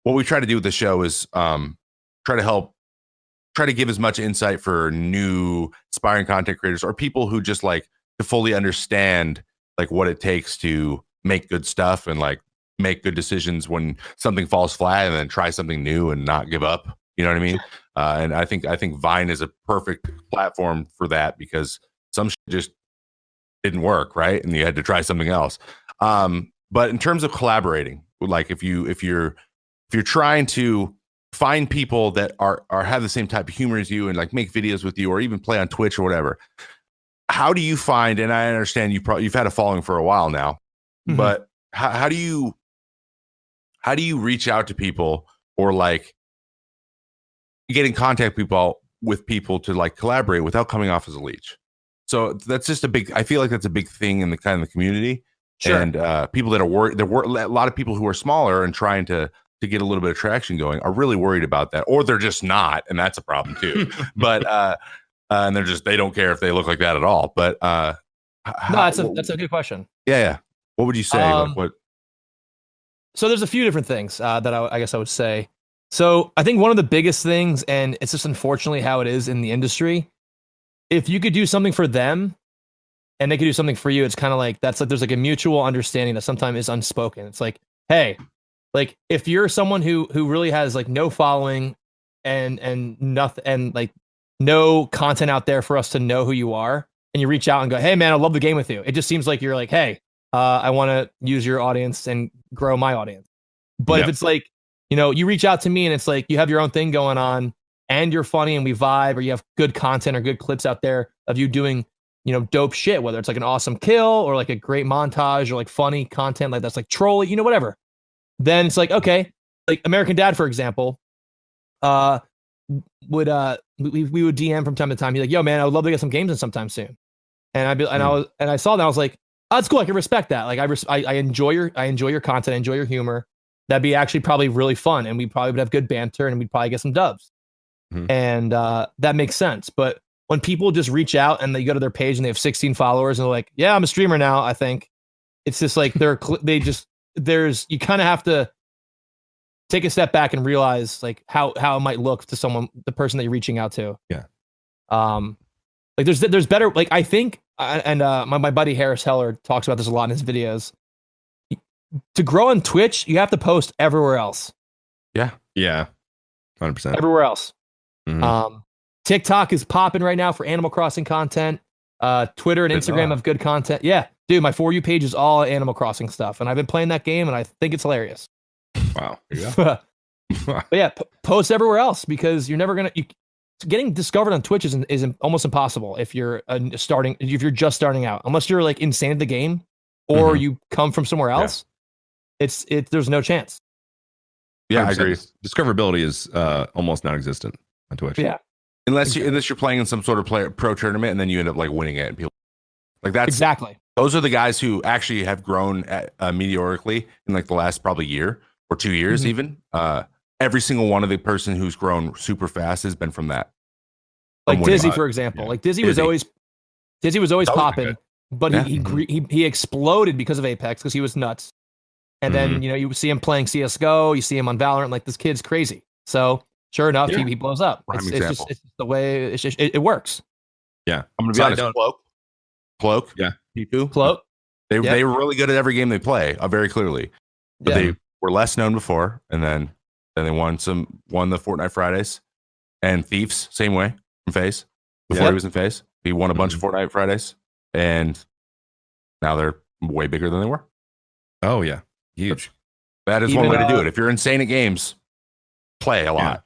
what we try to do with the show is try to give as much insight for new aspiring content creators or people who just like to fully understand like what it takes to make good stuff and like make good decisions when something falls flat, and then try something new and not give up. You know what I mean? And I think Vine is a perfect platform for that, because some shit just didn't work, right? And you had to try something else. But in terms of collaborating, like if you're trying to find people that are have the same type of humor as you and like make videos with you or even play on Twitch or whatever, how do you find, and I understand you've had a following for a while now, but how do you reach out to people or like get in contact with people to like collaborate without coming off as a leech? So that's just I feel like that's a big thing in the kind of the community. Sure. And people that are worried, a lot of people who are smaller and trying to get a little bit of traction going are really worried about that, or they're just not, and that's a problem too. But and they don't care if they look like that at all. But no, that's a good question. Yeah. What would you say? So there's a few different things that I guess I would say. So I think one of the biggest things, and it's just unfortunately how it is in the industry, if you could do something for them and they could do something for you, it's kind of like there's like a mutual understanding that sometimes is unspoken. It's like, hey, like if you're someone who really has like no following and nothing and like no content out there for us to know who you are, and you reach out and go, hey man, I love the game with you. It just seems like you're like, hey, I want to use your audience and grow my audience. But if it's like, you reach out to me and it's like you have your own thing going on and you're funny and we vibe, or you have good content or good clips out there of you doing, dope shit, whether it's like an awesome kill or like a great montage or like funny content like that's like trolly, whatever. Then it's like, okay, like American Dad, for example, we would DM from time to time. He's like, yo man, I would love to get some games in sometime soon. And I saw that, I was like, oh, that's cool. I can respect that. Like I enjoy your content, I enjoy your humor. That'd be actually probably really fun, and we probably would have good banter, and we'd probably get some dubs. And that makes sense. But when people just reach out and they go to their page and they have 16 followers and they're like, yeah, I'm a streamer now, I think it's just like you kind of have to take a step back and realize like how it might look to the person that you're reaching out to. Yeah. Like there's better, like I think, and my buddy Harris Heller talks about this a lot in his videos. To grow on Twitch, you have to post everywhere else. Yeah. 100%. Everywhere else. TikTok is popping right now for Animal Crossing content. Twitter and Instagram have good content. Yeah, dude, my For You page is all Animal Crossing stuff, and I've been playing that game, and I think it's hilarious. Wow. But yeah, post everywhere else, because you're never gonna. Getting discovered on Twitch is almost impossible if you're just starting out, unless you're like insane at the game or you come from somewhere else. Yeah. There's no chance. Yeah, I agree. Discoverability is almost non-existent on Twitch. Yeah. Unless you're playing in some sort of pro tournament and then you end up like winning it, and people like that's exactly. Those are the guys who actually have grown meteorically in like the last probably year or 2 years even. Every single one of the person who's grown super fast has been from that. Like Dizzy, for example. Yeah. Like Dizzy was always popping, but he exploded because of Apex, because he was nuts. And then you see him playing CS:GO, you see him on Valorant. Like this kid's crazy. So sure enough, he blows up. It's just the way it works. Yeah, I'm gonna be honest. Cloak, Pipu, Cloak. They were really good at every game they play, very clearly. But they were less known before, and then they won the Fortnite Fridays, and Thieves same way from FaZe. Before he was in FaZe, he won a bunch of Fortnite Fridays, and now they're way bigger than they were. Oh yeah, huge. That is one way to do it. If you're insane at games, play a lot.